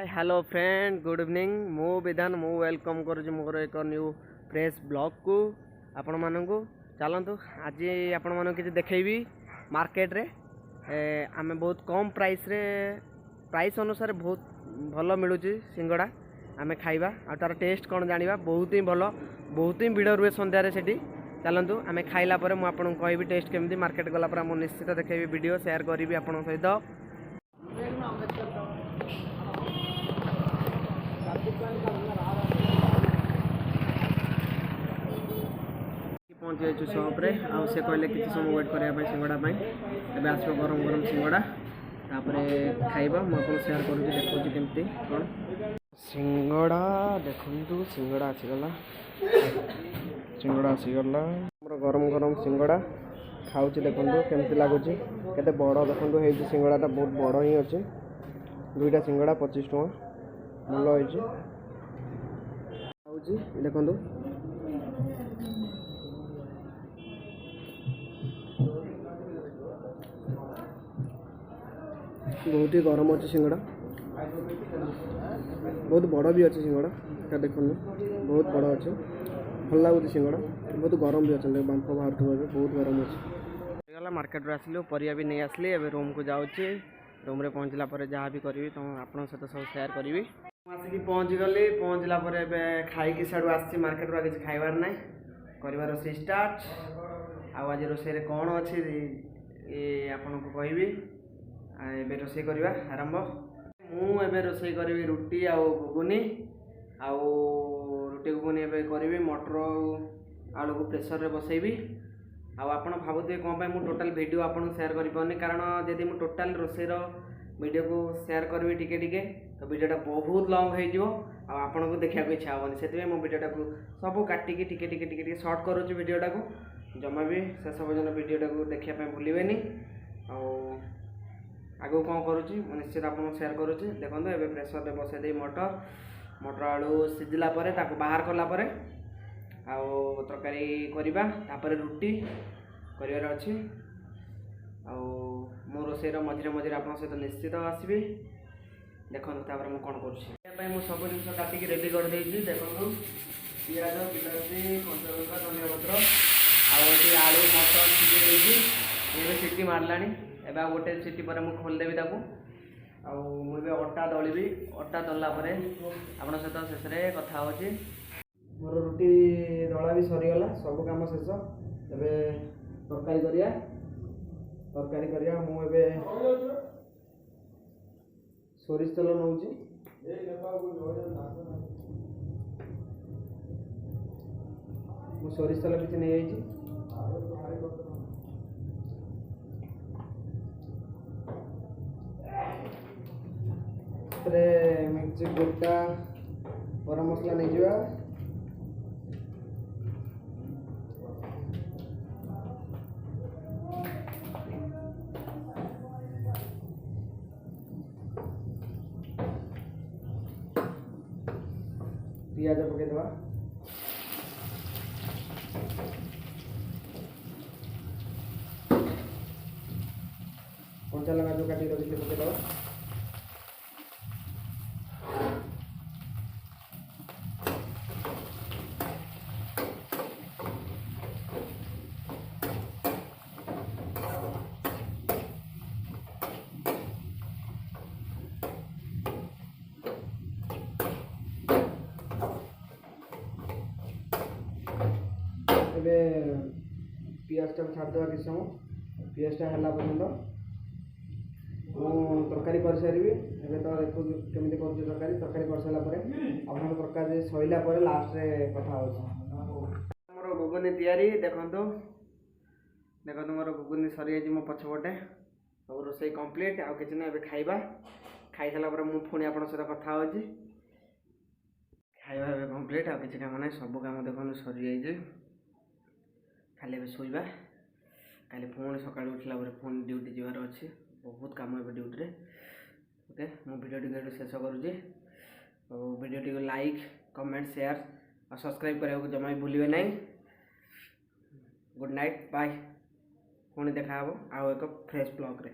Hi hello friend good evening मु विधान मु वेलकम करुँच मोर एक न्यू फ्रेश ब्लॉग को आपण मानू चलतु आज आपण मानक किसी देखी मार्केट रे आमे बहुत कम प्राइस अनुसार बहुत भल मिलूँ सिंगड़ा आमे खाइबा आ तार टेस्ट कौन जानिबा बहुत ही भल बहुत ही भिड़ रुए संध्यारे सेठी चलतु आमे खाइला परे मु आपन कहबी टेस्ट केमती मार्केट गला पर मु निश्चित देखेबी वीडियो शेयर करी आपन सहित पहुँच जाइए सप्रे आउ से कहले कि समय वेट करने सिंगड़ा एवं आस गरम गरम सिंगड़ा तापर खाइबा मुझे सेयार करुँच देखा केमती कौन सिंगड़ा देखु सिंगड़ा आसीगला गरम गरम सिंगड़ा खाऊँ देखु केमती लगुच के बड़ देखो ये सिंगड़ाटा बहुत बड़ ही अच्छे दुईटा सिंगड़ा 25 टଙ୍କା भल होची देखु बहुत ही गरम अच्छे सिंगड़ा बहुत बड़ भी अच्छे सिंगड़ा क्या देखो बहुत बड़ अच्छे भल लगुच सिंगड़ा बहुत गरम भी अच्छे बांफ बाहर बहुत गरम अच्छे मार्केट आसलु परिया भी नहीं आसली एवं रूम को जाऊँगी रूम रे पहुँचला पर जहाँ भी करी तो आपन सहित सब शेयर करी आसिक पहुँच गली पहुँचला खाई साड़ू आसी मार्केट रू किसी खाइबार ना कर रोसे स्टार्ट आज रोसे कौन अच्छी आपन को कहबी एबे रोसे करवा आरंभ मुझे रोसे करी रुटी आउ घुगुनी रुटी घुगुनी एबे करी मटर आलू को प्रेसर रे बसैबी आपण भावुए कौन मु टोटाल वीडियो आपन शेयर कर पानी कारण जदि मु टोटाल रोसईर वीडियो को शेयर करी टिके टिके तो वीडियोटा बहुत लंग हो आपन को देखा इच्छा हेनी से मो वीडियोटा को सब काटिकी टिके टिके टिके टिके सर्ट करुँच वीडियोटा को जमा भी शेष पर्यटन वीडियोटा को देखापी भूलें आगू कौन करुँची निश्चित आपको शेयर करुँची देखो ये प्रेसर रे बसई दे मटर आलू सिझला बाहर कलापर आउ तरकारी करवा तापर रुटी करार अच्छी मो रोसईर मझे मझे आप सहित निश्चित आसबि देखो तापर मुझे कौन कर सब जिन काटिक रेडी कर देखो पियाज बिलाती कंचा धनिया पत्र आलू मटर सिझे ये सीटी मारला एवं गोटे सीटी पर मुझे खोलदेवी मुझे अटा दलिबी अटा दल्ला आप सहित शेष कथा होची मोर रुटी दला भी सरीगला सब कम शेष एवं तरकारी करिया मुझे सोरिष तेल नौ सोरिष तेल किसी नहीं मिर्ची गोटा गरम मसला नहीं जा पियाज पकईदे कंचा लगा जो काटी रखी पकईदे पियाजटा छाड़देवा किस समय पियाजटा है पर्यटन तरकारी कर सारी एवं तो देखो केमी कर तरकारी कर सारापर आप तरकारी सैला लास्ट कथा मोर घुगुनी तैयारी देखो देखो मोर घुगुनी सरी मो पछपटे सब रोसे कम्प्लीट आउ कि ना खाइबा खाई सारापर मुझे पुणी आप सहित कथा हो खाइबा कम्प्लीट आ कि कम ना सब कम देखो सरी जाइए खाली ए शोबा काली पुणी सका उठला पुणी ड्यूटी जीवार अच्छे बहुत कम है ड्यूटी रे ओके मु वीडियो शेष करुँचे वीडियो लाइक कमेंट शेयर और सब्सक्राइब करने जमा भी भूलिए ना गुड नाइट बाय पुणी देखा आउ एक फ्रेश ब्लॉग रे।